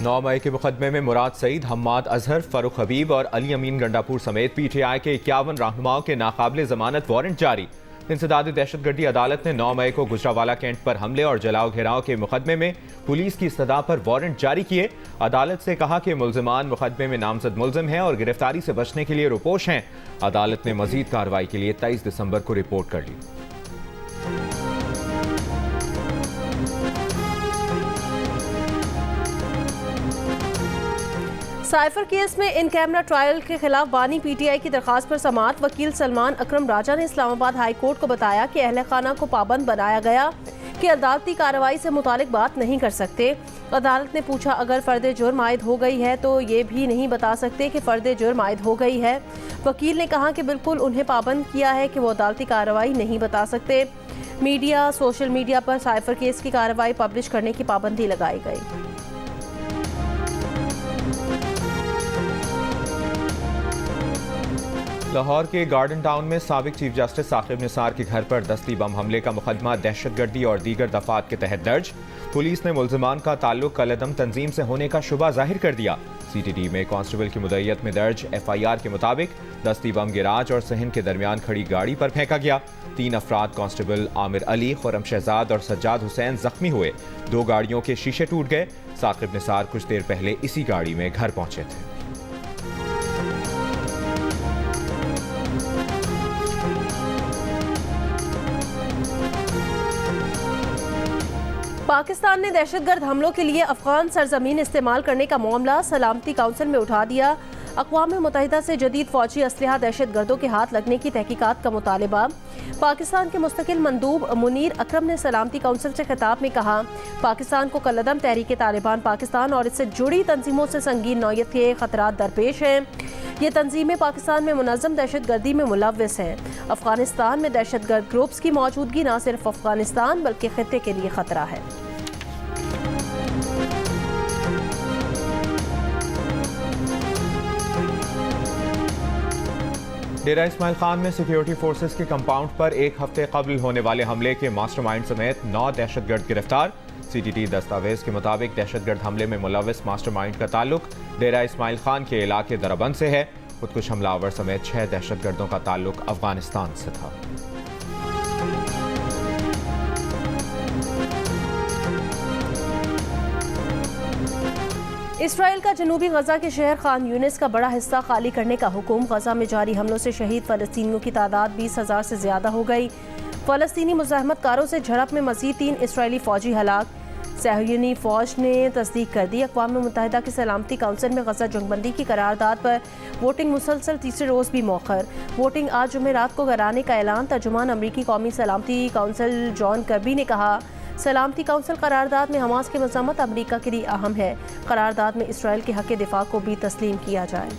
9 मई के मुकदमे में मुराद सईद, हम्माद अजहर, फरूख हबीब और अली अमीन गंडापुर समेत PTI के 51 रहनुमाओं के नाकाबिले जमानत वारंट जारी। इंसदादी दहशतगर्दी अदालत ने 9 मई को गुजरावाला कैंट पर हमले और जलाओ घेराव के मुकदमे में पुलिस की इस्तदा पर वारंट जारी किए। अदालत से कहा कि मुल्जिमान मुकदमे में नामजद मुल्जिम हैं और गिरफ्तारी से बचने के लिए रुपोश हैं। अदालत ने मजीद कार्रवाई के लिए 23 दिसंबर को रिपोर्ट कर ली। साइफर केस में इन कैमरा ट्रायल के खिलाफ बानी PTI की दरखास्त पर समाअत वकील सलमान अकरम राजा ने इस्लामाबाद हाई कोर्ट को बताया कि अहले खाना को पाबंद बनाया गया कि अदालती कार्रवाई से मुतालिक बात नहीं कर सकते। अदालत ने पूछा अगर फर्द जुर्म आयद हो गई है तो ये भी नहीं बता सकते कि फर्द जुर्म आयद हो गई है। वकील ने कहा कि बिल्कुल उन्हें पाबंद किया है कि वो अदालती कार्रवाई नहीं बता सकते। मीडिया, सोशल मीडिया पर साइफर केस की कार्रवाई पब्लिश करने की पाबंदी लगाई गई। लाहौर के गार्डन टाउन में साबिक चीफ जस्टिस साकिब निसार के घर पर दस्ती बम हमले का मुकदमा दहशतगर्दी और दीगर दफात के तहत दर्ज। पुलिस ने मुल्जिमान का ताल्लुक कलअदम तंजीम से होने का शुबा जाहिर कर दिया। CTD में कांस्टेबल की मुद्दईयत में दर्ज FIR के मुताबिक दस्ती बम गिराज और सहन के दरमियान खड़ी गाड़ी पर फेंका गया। 3 अफराद कांस्टेबल आमिर अली, खुरम शहजाद और सज्जाद हुसैन जख्मी हुए। 2 गाड़ियों के शीशे टूट गए। साकिब निसार कुछ देर पहले इसी गाड़ी में घर पहुंचे थे। पाकिस्तान ने दहशतगर्द हमलों के लिए अफगान सरजमीन इस्तेमाल करने का मामला सलामती काउंसिल में उठा दिया। अक़वाम मुत्तहिदा से जदीद फौजी असलहा दहशतगर्दों के हाथ लगने की तहकीकात का मुतालबा। पाकिस्तान के मुस्तकिल मंदूब मुनीर अकरम ने सलामती काउंसिल से खिताब में कहा पाकिस्तान को कलअदम तहरीक तालिबान पाकिस्तान और इससे जुड़ी तंजीमों से संगीन नौयत के खतरात दरपेश हैं। ये तंजीमें पाकिस्तान में मुनज़्ज़म दहशतगर्दी में मुलव्वस हैं। अफगानिस्तान में दहशतगर्द ग्रुप्स की मौजूदगी न सिर्फ अफगानिस्तान बल्कि खित्ते के लिए खतरा है। डेरा इस्माइल खान में सिक्योरिटी फोर्सेस के कंपाउंड पर 1 हफ्ते कबल होने वाले हमले के मास्टरमाइंड समेत 9 दहशतगर्द गिरफ्तार। CTD दस्तावेज के मुताबिक दहशतगर्द हमले में मुलव्वस मास्टरमाइंड का ताल्लुक डेरा इस्माइल खान के इलाके दराबंद से है। खुदकुश हमलावर समेत 6 दहशतगर्दों का ताल्लुक अफगानिस्तान से था। इसराइल का जनूबी गजा के शहर खान यूनिस का बड़ा हिस्सा खाली करने का हुक्म। गजा में जारी हमलों से शहीद फलस्तीनियों की तादाद 20,000 से ज्यादा हो गई। फलस्तीनी मुज़ाहमतकारों से झड़प में मज़ीद 3 इसराइली फौजी हलाक। सहयूनी फौज ने तस्दीक कर दी। अक़वाम मुत्तहिदा की सलामती काउंसिल में गजा जंगबंदी की करारदाद पर वोटिंग मुसलसल तीसरे रोज़ भी मौखर। वोटिंग आज जुमेरात को कराने का ऐलान। तर्जुमान अमरीकी कौमी सलामती काउंसिल जॉन कर्बी ने कहा सलामती काउंसिल करारदाद में हमास की मज़म्मत अमरीका के लिए अहम है। करारदाद में इसराइल के हक़ दिफा को भी तस्लीम किया जाए।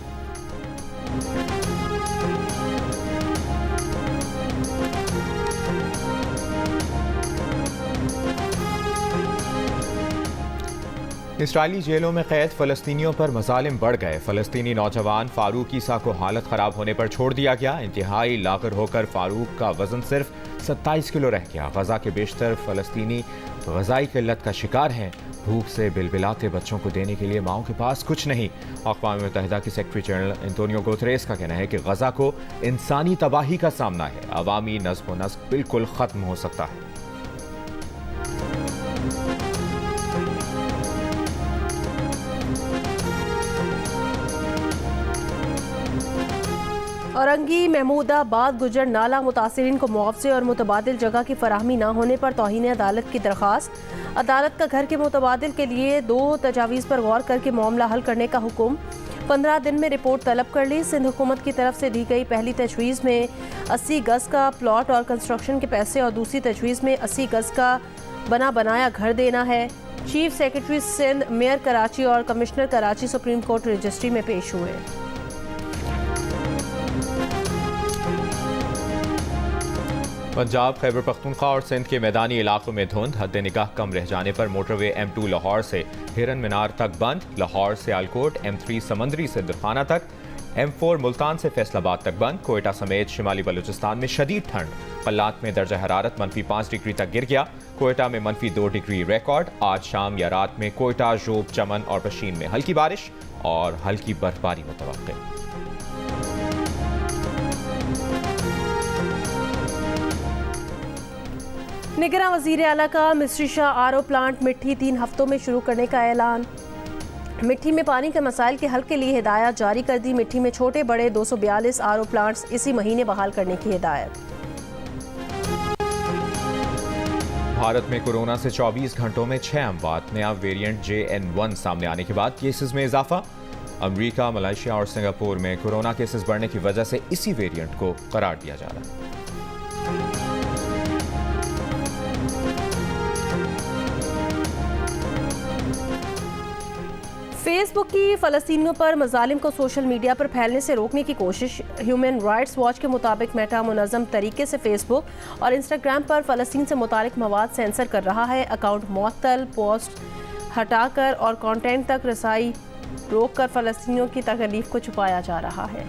इसराइली जेलों में कैद फलस्तीनियों पर मजालिम बढ़ गए। फलस्तीनी नौजवान फारूक ईसा को हालत ख़राब होने पर छोड़ दिया गया। इंतहाई लागर होकर फारूक का वजन सिर्फ 27 किलो रह गया। गजा के बेशतर फलस्तीनी गजाई किल्लत का शिकार हैं। भूख से बिलबिलाते बच्चों को देने के लिए माओं के पास कुछ नहीं। अक़वाम मुत्तहिदा की सेक्रेटरी जनरल एंटोनियो गुतरेस का कहना है कि गजा को इंसानी तबाही का सामना है। अवामी नज़्म व नस्क बिल्कुल ख़त्म हो सकता है। औरंगी महमूदाबाद गुजर नाला मुतासिरीन को मुआवजे और मुतबादिल जगह की फराहमी न होने पर तौहीन अदालत की दरख्वास्त। अदालत का घर के मुतबादिल के लिए 2 तजावीज़ पर गौर करके मामला हल करने का हुक्म। 15 दिन में रिपोर्ट तलब कर ली। सिंध हुकूमत की तरफ से दी गई पहली तजवीज़ में 80 गज का प्लॉट और कंस्ट्रक्शन के पैसे और दूसरी तजवीज़ में 80 गज का बना बनाया घर देना है। Chief secretary Sindh, mayor Karachi और commissioner Karachi supreme court registry में पेश हुए। पंजाब, खैबर पख्तूनख्वा और सिंध के मैदानी इलाकों में धुंध। हद निगाह कम रह जाने पर मोटरवे M2 लाहौर से हिरन मीनार तक बंद। लाहौर से आलकोट, M3 समंदरी सिद्दखाना तक, M4 मुल्तान से फैसलाबाद तक बंद। कोयटा समेत शिमाली बलूचिस्तान में शदीद ठंड। कल्लात में दर्जा हरारत -5 डिग्री तक गिर गया। कोयटा में -2 डिग्री रिकॉर्ड। आज शाम या रात में कोयटा, जोब, चमन और बशीन में हल्की बारिश और हल्की बर्फबारी मुतवक्किल। निगरां वज़ीर आला का मिस्री शाह आरओ प्लांट मिट्टी 3 हफ्तों में शुरू करने का ऐलान। मिट्टी में पानी के मसाइल के हल के लिए हिदायत जारी कर दी। मिट्टी में छोटे बड़े 242 आरओ प्लांट्स इसी महीने बहाल करने की हिदायत। भारत में कोरोना से 24 घंटों में 6 अमवात। नया वेरिएंट JN1 सामने आने के बाद केसेस में इजाफा। अमेरिका, मलेशिया और सिंगापुर में कोरोना केसेस बढ़ने की वजह से इसी वेरिएंट को करार दिया जा रहा है। फेसबुक की फ़लस्तीनियों पर मज़ालिम को सोशल मीडिया पर फैलने से रोकने की कोशिश। ह्यूमन राइट्स वॉच के मुताबिक मेटा मुनज़्ज़म तरीके से फेसबुक और इंस्टाग्राम पर फ़लस्तीन से मुतालिक मवाद सेंसर कर रहा है। अकाउंट मुअत्तल, पोस्ट हटाकर और कंटेंट तक रसाई रोक कर फ़लस्तीनियों की तकलीफ को छुपाया जा रहा है।